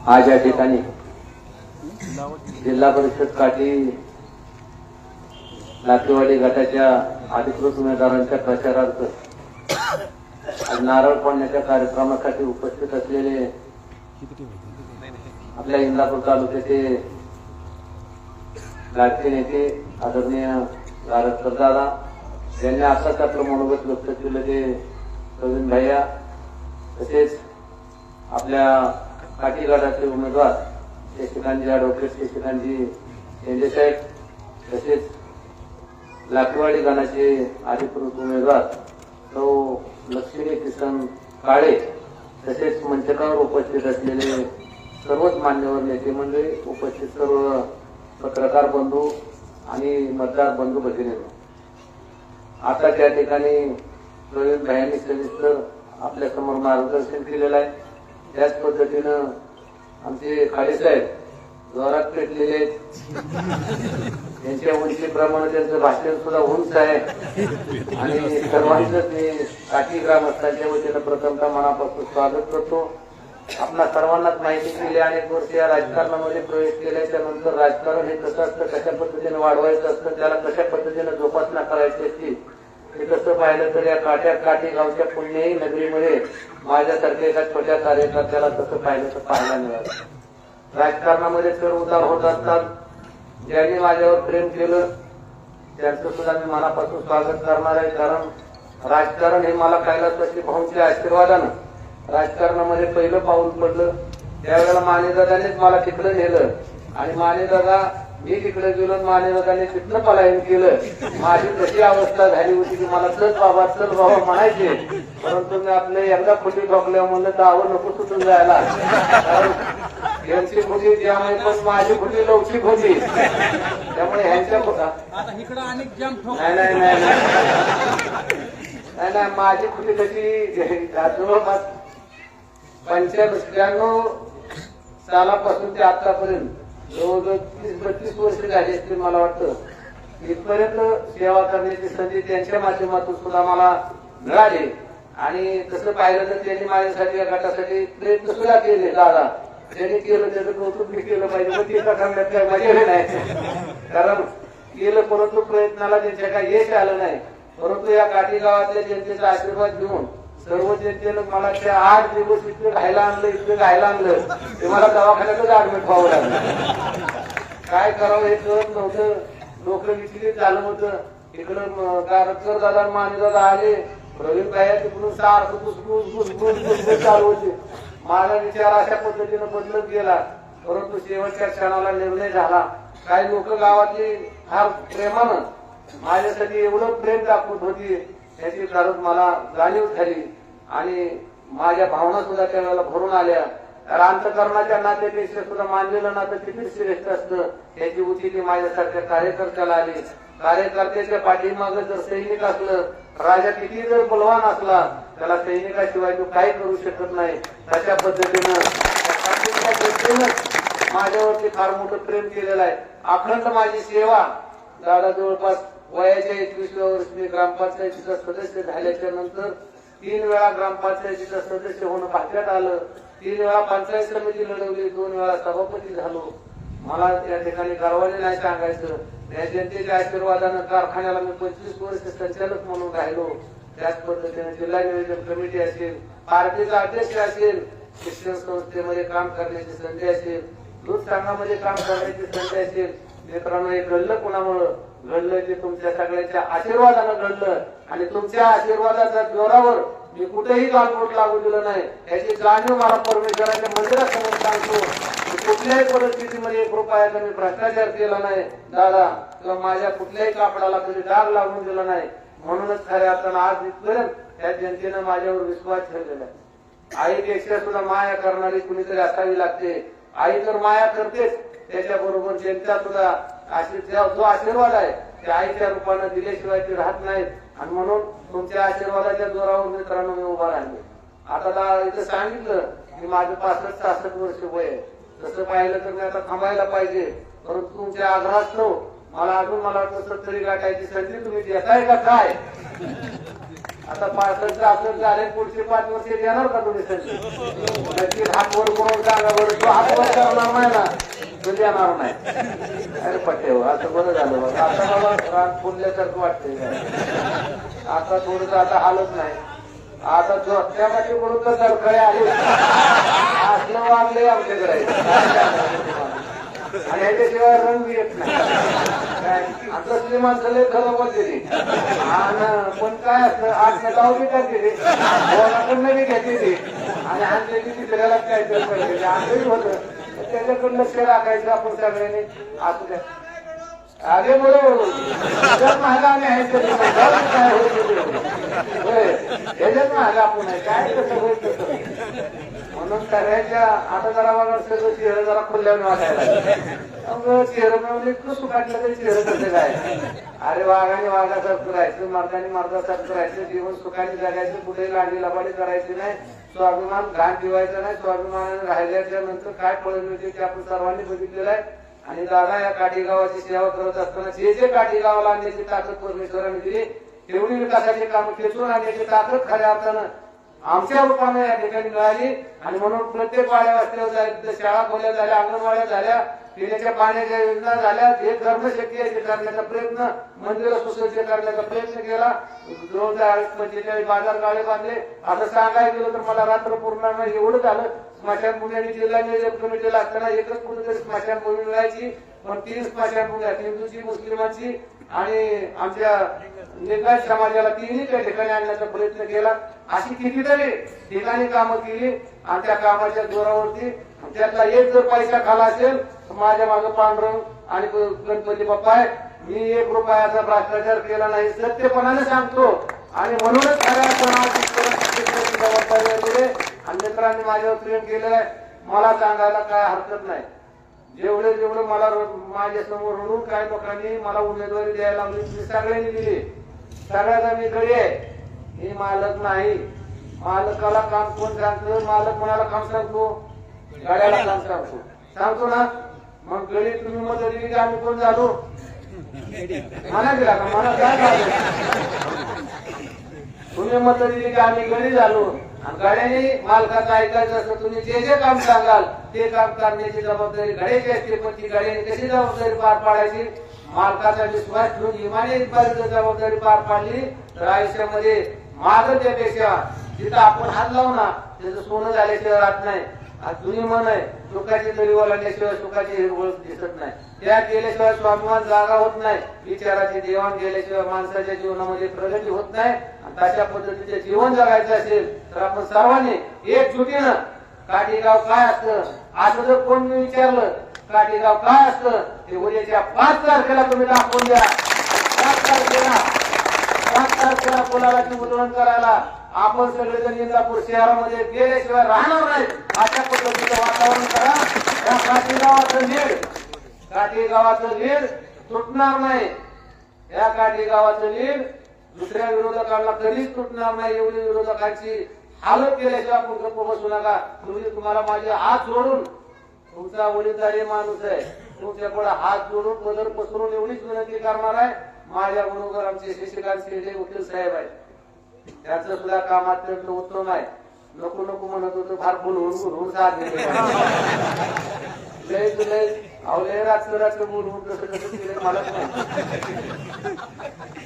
आज या ठिकाणी जिल्हा परिषद काठी लाखेवाडी गटाच्या अधिकृत उमेदवारांच्या प्रचारार्थ आज नारळ फोडण्याच्या कार्यक्रमासाठी उपस्थित असलेले आपल्या इंदापूर तालुक्याचे लाडके नेते आदरणीय गारटकर दादा यांनी आताच आपलं मनोगत व्यक्त केलं ते प्रवीण भैया, तसेच आपल्या काठी गटाचे उमेदवार शशिकांतजी ॲडव्होकेट शशिकांतजी शेंडेसाहेब, तसेच लाखेवाडी गणाचे अधिकृत उमेदवार सौ लक्ष्मी किसन काळे, तसेच मंचकावर उपस्थित असलेले सर्वच मान्यवर नेते मंडळी, उपस्थित सर्व पत्रकार बंधू आणि मतदार बंधू भगिनींनो, आता त्या ठिकाणी प्रवीण भाईंनी सविस्तर आपल्या समोर मार्गदर्शन केलेलं आहे. त्याच पद्धतीनं आमचे खाडेसाहेब जोरात पेटलेले आहेत. त्यांच्या उंचीप्रमाणे त्यांचं भाषण सुद्धा उंच आहे आणि सर्वांचंच मी काठी ग्रामस्थांच्या वतीनं प्रथमतः मनापासून स्वागत करतो. आपल्या सर्वांनाच माहिती केली, अनेक वर्ष या राजकारणामध्ये प्रवेश केल्याच्या नंतर राजकारण हे कसं असतं, कशा पद्धतीने वाढवायचं असतं, त्याला कशा पद्धतीने जोपासना करायची असते, हे कसं पाहिलं तर या काठी गावच्या पुण्यही नगरीमध्ये माझ्यासारख्या एका छोट्या कार्यकर्त्याला तसं पाहिलं तर पाहायला मिळालं. राजकारणामध्ये चढ उतार होत असतात. ज्यांनी माझ्यावर प्रेम केलं त्यांचं सुद्धा मी मनापासून स्वागत करणार आहे. कारण राजकारण हे मला कैलासवासी भाऊंच्या आशीर्वादानं राजकारणामध्ये पहिलं पाऊल पडलं. त्यावेळेला मानेदादांनीच मला तिकडे नेलं आणि मानेदादा मी तिकडे गेलो, मानेदादाने तिथनं पलायन केलं. माझी कशी अवस्था झाली होती की मला चल बाबा म्हणायचे, परंतु मी आपले एकदा खोटी ठोकल्या म्हणलं दावं नको सुटून जायला. यांची खोटी त्यामुळे पण माझी खोटी लवचिक होती, त्यामुळे ह्यांच्या नाही माझी खोटी कशी जवळपास 95-96 सालापासून ते आतापर्यंत जवळजवळ 30-32 वर्ष झाली असतील मला वाटतं. इथपर्यंत सेवा करण्याची संधी त्यांच्या माध्यमातून सुद्धा मला मिळाली आणि तसं पाहिलं तर त्यांनी माझ्यासाठी या गटासाठी प्रयत्न सुद्धा केले. दादा ज्यांनी केलं त्याचं कौतुक मी केलं पाहिजे, पण ते करण्यात काही मजा नाही. कारण केलं परंतु प्रयत्नाला त्यांच्या काही यश आलं नाही. परंतु या काठी गावातल्या जनतेचा आशीर्वाद घेऊन सर्व जनतेनं मला त्या 8 दिवस इतकं घायला आणलं ते मला दवाखान्यातच ऍडमिट व्हावं लागलं. काय करावं हे कळत नव्हतं. डोकं विचलित झालं होतं. इकडं गारटकर दादा मानेदादा आले, प्रवीण भाई तिकडून सारखं घुसघुस चालू होते. माझा विचार अशा पद्धतीनं बदलत गेला, परंतु शेवटच्या क्षणाला निर्णय झाला. काही लोक गावातली फार प्रेमानं माझ्यासाठी एवढं प्रेम दाखवत होती, त्याची खरंच मला जाणीव झाली आणि माझ्या भावना सुद्धा त्यावेळेला भरून आल्या. अंतकरणाच्या नात्यापेक्षा सुद्धा मानलेलं नातं किती श्रेष्ठ असतं याची उचिती माझ्यासारख्या कार्यकर्त्याला आली. कार्यकर्त्याच्या पाठीमागं जर सैनिक असलं, राजा किती जर बलवान असला, त्याला सैनिकाशिवाय तो काही करू शकत नाही. तशा पद्धतीनं माझ्यावरती फार मोठं प्रेम केलेलं आहे. अखंड माझी सेवा दादा जवळपास वयाच्या 21व्या वर्षी ग्रामपंचायतीचा सदस्य झाल्याच्या नंतर 3 वेळा ग्रामपंचायतीचं सदस्य होणं भाग्यात आलं. 3 वेळा पंचायत समिती लढवली, 2 वेळा सभापती झालो. मला या ठिकाणी गर्वाने नाही सांगायचं, या जनतेच्या आशीर्वादानं कारखान्याला मी 25 वर्ष संचालक म्हणून राहिलो. त्याच पद्धतीने जिल्हा नियोजन कमिटी असेल, पार्टीचा अध्यक्ष असेल, शिक्षण संस्थेमध्ये काम करण्याची संधी असेल, दूध संघामध्ये काम करण्याची संधी असेल. मित्रांनो, हे घडलं कोणामुळं घडलं ते तुमच्या सगळ्यांच्या आशीर्वादानं घडलं आणि तुमच्या आशीर्वादाच्या जोरावर मी कुठेही गालबोट लागू दिलं नाही याची जाणीव मला परमेश्वराच्या मंदिरासमोर सांगतो. कुठल्याही परिस्थितीमध्ये 1 रुपयाचा मी भ्रष्टाचार केला नाही दादा, किंवा माझ्या कुठल्याही कापडाला कधी डाग लागून दिला नाही. म्हणूनच खऱ्या अर्थानं आज इथपर्यंत त्या जनतेनं माझ्यावर विश्वास ठेवलेला आहे. आईपेक्षा सुद्धा माया करणारी कुणीतरी असावी लागते. आई तर माया करतेच, त्याच्याबरोबर जनता सुद्धा जो आशीर्वाद आहे त्या आईच्या रूपानं दिल्याशिवाय ते राहत नाहीत. आणि म्हणून तुमच्या आशीर्वादाच्या जोरावर मित्रांनो मी उभा राहिले. आता इथं सांगितलं की माझं 65-66 वर्ष वय आहे. तसं पाहिलं तर मी आता थांबायला पाहिजे, परंतु तुमच्या आग्रहास्तव मला वाटतं 70 गाठायची संधी तुम्ही देताय का काय? आता 65 आपलं झाले, पुढचे 5 वर्ष देणार का तुम्ही संधी? नक्कीच हात वर करून सांगा बरं, तो हात वर करणार नाही ना तो देणार नाही. अरे पट्टे असं बरं झालं बघ. आता मला रान फुलल्यासारखं वाटतंय. आता थोडस आता हालत नाही. आता त्या पाठीकडून तर दडखळे आले असलं वागले आमच्याकडे आणि ह्याच्याशिवाय रंग येत नाही. तसली माणसं लय खरं बोलते पण काय असतं आठनं गाव बी करते कोणाकडनं बी घेते ते आणि आणले की तिसऱ्याला काहीतरी पाहिजे आजही होतं. त्याच्याकडे लक्ष राखायचं आपण सगळ्यांनी. असू द्या अरे बरोबर महागा आम्ही आहे काय ह्याच्यात महागा आपण आहे काय कसं होईल तसं. म्हणून सगळ्यांच्या आता जरा बघा सगळं चेहरं जरा खुल्ल्यावर वाटायला मग चेहरं म्हणजे इतकं सुखाटलं तरी चेहरं कसं काय. अरे वाघाने वाघासारखं राहायचं, मर्दाने मर्दासारखं राहायचं, जीवन सुखाने जगायचं, कुठे लाडी लबाडी करायची नाही, स्वाभिमान घाण ठेवायचा नाही. स्वाभिमानाने राहिल्याच्या नंतर काय फळ मिळते ते आपण सर्वांनी बघितलेलं आहे. आणि दादा या काठी गावाची सेवा करत असताना जे जे काठी गावाला आणण्याची ताकद परमेश्वराने दिली तेवढी विकासाची कामं खेचून आणण्याची ताकद खऱ्या अर्थानं आमच्या रूपाने या ठिकाणी मिळाली. आणि म्हणून प्रत्येक वाड्या वस्त्यावर शाळा खोल्या झाल्या, अंगणवाड्या झाल्या, पिण्याच्या पाण्याच्या योजना झाल्या. हे धर्मशक्ती आहे करण्याचा प्रयत्न, मंदिर सुसज्ज करण्याचा प्रयत्न केला. 2045 बाजार गाळे बांधले. असं सांगायला गेलं तर मला रात्र पूर्ण नाही एवढं झालं. स्मशानभूमी आणि जिल्हा नियोजन कमिटीला असताना एकच कुठेतरी स्मशानभूमी मिळायची, पण 3 स्मशानभूमी आहेत, हिंदूची, मुस्लिमांची आणि आमच्या लिंगायत समाजाला 3ही त्या ठिकाणी आणण्याचा प्रयत्न केला. अशी कितीतरी ठिकाणी कामं केली आणि त्या कामाच्या जोरावरती त्यातला एक जर पैसा खाला असेल तर माझ्या मागे पांडुरंग आणि गणपती बाप्पा आहे. मी 1 रुपयाचा भ्रष्टाचार केला नाही, सत्यपणाने सांगतो. आणि म्हणूनच जबाबदारी आणि मित्रांनी माझ्यावर प्रेम केलेलं आहे. मला सांगायला काय हरकत नाही. जेवढे जेवढे मला माझ्या समोर म्हणून काही लोकांनी मला उमेदवारी द्यायला लावली, मी सगळ्यांनी दिली. सगळ्याचा मी गडी आहे, मी मालक नाही. मालकाला काम कोण सांगतो? मालक कोणाला काम सांगतो? गाड्याला काम सांगतो ना. मग गडी तुम्ही मत दिली की आम्ही कोण झालो? म्हणा दिला का? मला काय झालं? तुम्ही मत दिली की आम्ही गडी झालो. आणि गाड्याने मालकाचं ऐकायचं असं तुम्ही जे जे काम सांगाल ते काम करण्याची जबाबदारी गाड्याची असते. पण ती गाड्याने कशी जबाबदारी पार पाडायची? मालकाचा विश्वास ठेवून इमानदारीची जबाबदारी पार पाडली तर आयुष्यामध्ये मागं त्यापेक्षा जिथं आपण हात लावू ना त्याचं सोनं झाल्याशिवाय राहत नाही. जुनी मन आहे, सुखाची तरी ओलांडल्याशिवाय सुखाची हिरवळ दिसत नाही. त्या केल्याशिवाय स्वाभिमान जागा होत नाही. विचाराची देवाण गेल्याशिवाय माणसाच्या जीवनामध्ये प्रगती होत नाही. तशा पद्धतीचे जीवन जगायचं असेल तर आपण सर्वांनी एकजुटीनं काठीगाव काय असतं असं जर कोण मी विचारलं काठीगाव काय असतं ते उद्याच्या 5 तारखेला तुम्ही दाखवून द्या. 5 तारखेला कोणाला मुद्रण करायला आपण सगळेजण इंदापूर शहरामध्ये गेल्याशिवाय राहणार नाही. अशा पद्धतीचं वातावरण करा. या काठीगावाचं लीड तुटणार नाही. या काठीगावाचं लीड दुसऱ्या विरोधकांना कधीच तुटणार नाही. एवढी विरोधकांची हालत केल्याशिवाय आपण गप्प बसू नका. तुम्हाला माझे हात जोडून, तुमचा वडीलधारी माणूस आहे, तुमच्याकडे हात जोडून पदर पसरून एवढीच विनंती करणार आहे. माझ्या बरोबर आमचे शशिकांत शेटे वकील साहेब आहेत, त्याचं सुद्धा काम अत्यंत उत्तम आहे. नको नको म्हणत होतं फार बोलवून साथ लय अवलय रात्र बोलवून कसं कसं केलं मला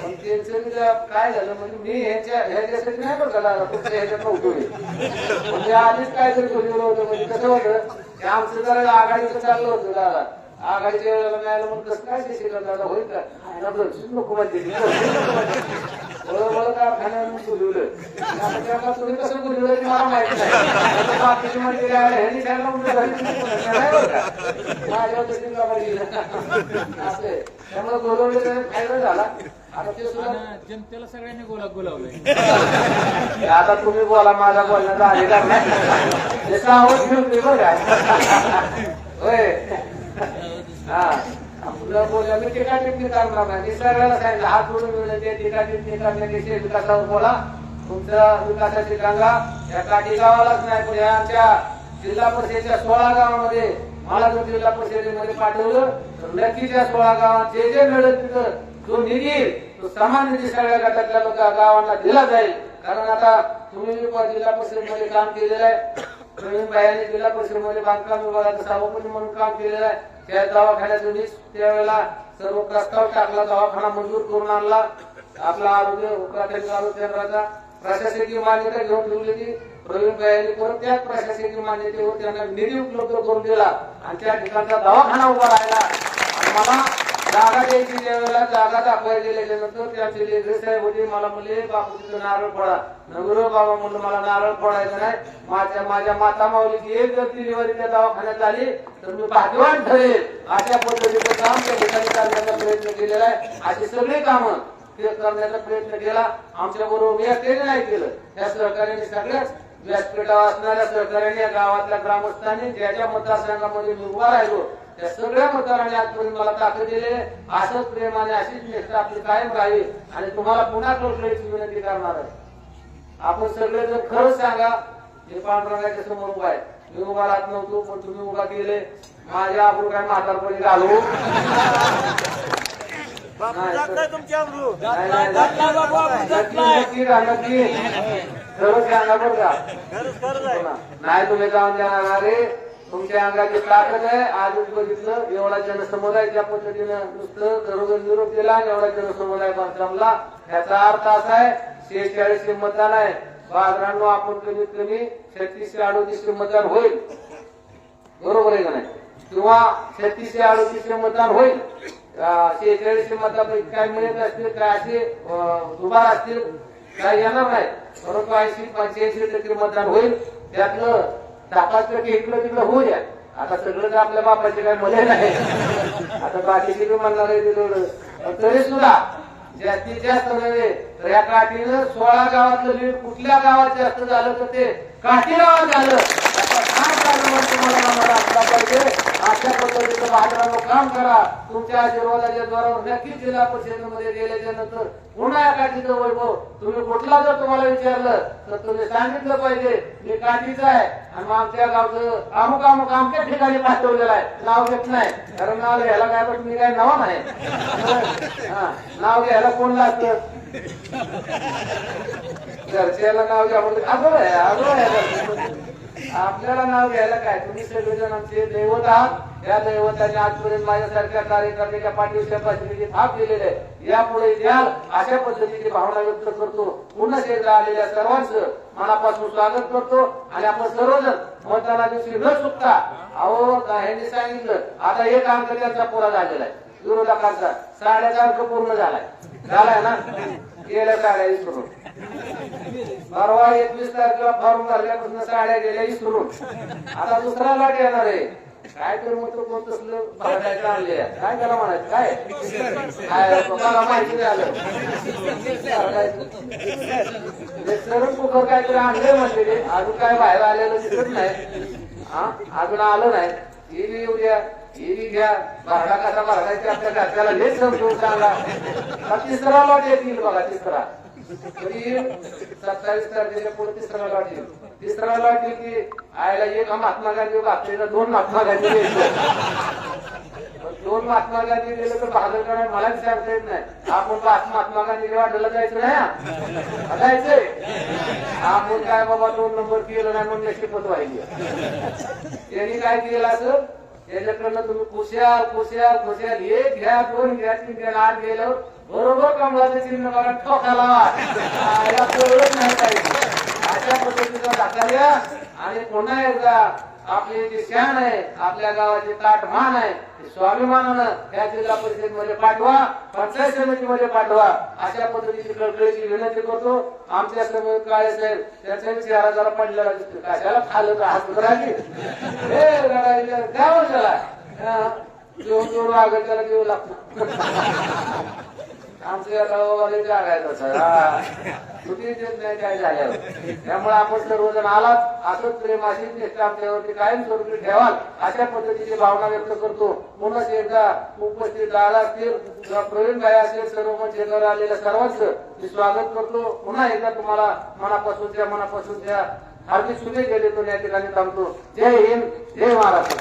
पण त्यांचं काय झालं म्हणजे मी ह्याच्यासाठी नाही बरं झाला तुमच्या ह्याच्यात नव्हतो म्हणजे आधीच काय तरी बोलवलं होतं. म्हणजे कसं होतं की आमचं जरा आघाडीचं चाललं होतं दादा. आघाडीच्या वेळेला मिळालं म्हणून कसं काय ते शिकलं दादा होईल का नको म्हणजे बरोबर कारखान्यानं बोलवलं. तुम्ही कसं बोलवलं ते मला माहित नाही. बाकीची म्हणजे ह्यांनी त्यांना असे त्यामुळे बोलवलं फायदा झाला. आता ते सुद्धा जनतेला सगळ्यांनी बोलावलंय. आता तुम्ही बोला, माझा बोलण्याचा अधिकार नाही. त्याचा आवाज घेऊन ते बघा होय. हा आपलं बोलल्या मी टीका टिप्पणी करणार नाही. मी सगळ्याला सांगितलं हात जोडून मिळते टीका टिप्पणी करण्यापेक्षा विकासावर बोला. तुमच्या विकासाची गंगा या काठी गावालाच नाही पण आमच्या जिल्हा परिषदेच्या 16 गावामध्ये मला जर जिल्हा परिषदेमध्ये पाठवलं तर नक्कीच या 16 गावात जे जे मिळेल तिथं जो निधी तो समान निधी सगळ्या गटातल्या गावांना दिला जाईल. कारण आता तुम्ही जिल्हा परिषदेमध्ये काम केलेलं आहे, प्रवीण भाईंनी जिल्हा परिषदेमध्ये बांधकाम विभागाचं सभापती म्हणून काम केलेलं आहे. त्या दवाखान्यातून त्यावेळेला सर्व प्रस्ताव टाकला, दवाखाना मंजूर करून आणला. आपला आरोग्य प्राथमिक आरोग्य केंद्राचा प्रशासकीय मान्यता घेऊन ठेवली ती प्रवीण भाईंनी. परत त्याच प्रशासकीय मान्यतेवर त्यांना निधी उपलब्ध करून दिला आणि त्या ठिकाणचा दवाखाना उभा राहिला. आणि मला जागा द्यायची त्यावेळेला जागा दाखवायला गेल्यानंतर त्यांचे लेकरे साहेब होते, मला म्हणले बापू तिथं नारळ फोडा. नगर बाबा म्हणलं मला नारळ फोडायचं नाही, माझ्या माता माऊलीची एक जर डिलिव्हरी त्या दवाखान्यात झाली तर मी भाग्यवान ठरेल. अशा पद्धतीचं काम त्या ठिकाणी करण्याचा प्रयत्न केलेला आहे. अशी सगळी कामं ते करण्याचा प्रयत्न केला. आमच्या बरोबर मी एकट्याने नाही केलं, त्या सहकार्याने सगळ्याच व्यासपीठावर असणाऱ्या सहकार्याने या गावातल्या ग्रामस्थांनी ज्याच्या मतदारसंघामध्ये मी उभा राहिलो त्या सगळ्या मतदारांनी आजपर्यंत मला ताकद दिले. असंच प्रेमाने अशीच निष्ठा आपली कायम राहील आणि तुम्हाला पुन्हा कळकळीची विनंती करणार आहे. आपण सगळे जर खरंच सांगा, हे पांडुरंगाच्या समोर उभा आहे, मी उभा राहत नव्हतो पण तुम्ही उभा केले. माझ्या आपण काय म्हातारपणी घालू खरंच सांगा बरं का, नाही तुम्ही जाऊन देणार रे. तुमच्या अंगाची ताकद आहे. आज बघितलं एवढा जनसमुदाय ज्या पद्धतीनं नुसतं घरोघर निरोप दिला आणि एवढा जनसमुदाय जमला, याचा अर्थ असा आहे 46 मतदान आहे. बाजारांनो आपण कमीत कमी 36 ते 38 मतदान होईल, बरोबर आहे का नाही? किंवा 36 ते 38 मतदान होईल. 46 मतदान काय मिळत असतील, काय असे दुबार असतील, काय येणार नाही. परंतु 80-85% मतदान होईल. त्यातलं 10% इकडं तिकडं होऊ द्या. आता सगळं तर आपल्या बापाचे काय मले नाही. आता बाकीचे बी म्हणणार आहे तरी सुद्धा जास्तीत जास्त नव्हे तर या काठीनं 16 गावातलं लीड कुठल्या गावात जास्त झालं तर ते काठी गावात झालं. तुम्हाला असला पाहिजे. अशा पद्धतीचं बाजारावर काम करा. तुमच्या आशीर्वादाच्या जोरावर नक्कीच जिल्हा परिषदेमध्ये गेल्याच्या नंतर पुन्हा काठीचं वैभव तुम्ही कुठला जर तुम्हाला विचारलं तर तुम्ही सांगितलं पाहिजे मी काठीचं आहे आणि मग आमच्या गावचं अमुक अमुक आमच्या ठिकाणी पाठवलेलं आहे. नाव घेत नाही, कारण नाव घ्यायला काय पण मी काय नाव नाही. नाव घ्यायला कोण लागतं? घरच्याला नाव घ्या म्हणजे अगो आहे, अगो आहे. आपल्याला नाव घ्यायला काय? तुम्ही सगळेजण आमचे दैवत आहात. या दैवताने आजपर्यंत माझ्यासारख्या कार्यकर्त्याच्या पाठीवरच्या पाठीची थाप दिलेली आहे. यापुढे द्याल अशा पद्धतीची भावना व्यक्त करतो. पुन्हा एकदा आलेल्या सर्वांचं मनापासून स्वागत करतो आणि आपण सर्वजण मतदाना दिवशी न चुकता, अहो ह्यांनी सांगितलं आता एक अंक त्यांचा पुरा झालेला आहे विरोधकांचा, साड्याचा अंक पूर्ण झालाय ना. गेल्या साड्या विसरून परवा 21 तारखेला फॉर्म भरल्यापासून साड्या गेल्या विसरून. आता दुसरा लाट येणार आहे. काय तर मग कोणतं भरडायचं आणले काय त्याला म्हणायचं काय मला माहिती झालं. सरण कुकर काहीतरी आणले म्हणले, अजून काय बाहेर आलेलं दिसत नाही. अजून आलं नाही. ही उद्या ही घ्या, भरडा कसा भरडायचा आपल्या घरच्याला हेच समजून सांगा. तिसरा लॉट येतील बघा. तिसरा 27 तारखेच्या पुढे तिसरा लॉट येईल. तिसरा लॉट येईल की आयला एक महात्मा गांधी आपल्याला 2 महात्मा गांधी द्यायचं. 2 महात्मा गांधी दिलं तर बहादर करायला मलाच सांगता येत नाही. आपण महात्मा गांधी वाढला जायचं नाही, जायचंय आपण काय बाबा 2 नंबर केलं नाही म्हणून शिकत व्हायची. त्यांनी काय केलं असं त्याच्याकडनं तुम्ही खुशाल एक घ्या 2 घ्या 3 घ्या 8 गेल्यावर बरोबर कमळाचं चिन्ह बघा ठोकाला कळत नाही पाहिजे. अशा पद्धतीचा धक्का द्या आणि पुन्हा एकदा आपली जी शान आहे, आपल्या गावाची ताट मान आहे, स्वाभिमानानं या जिल्हा परिषदेमध्ये पाठवा, पंचायत समितीमध्ये पाठवा. अशा पद्धतीची कळकळीची विनंती करतो. आमच्या समोर काळे साहेब त्याच्या चेहरा जरा पडलेला दिसतो. कशाला खाल्लं तर हात राहिली द्यावं त्याला जोड आगळ त्याला देऊ लागतो. आमच्या गावाला जागायचं सुटी देत नाही काय झाल्यावर. त्यामुळे आपण सर्वजण आलात असंच प्रेम अशीच निष्ठा आमच्यावरती कायम स्वरूपी ठेवाल अशा पद्धतीची भावना व्यक्त करतो. पुन्हा एकदा उपस्थित आला असतील किंवा प्रवीण भाई असेल सर्व मंचावर आलेल्या सर्वांचं मी स्वागत करतो. पुन्हा एकदा तुम्हाला मनापासून हार्दिक शुभेच्छा देतो. या ठिकाणी थांबतो. जय हिंद, जय महाराष्ट्र.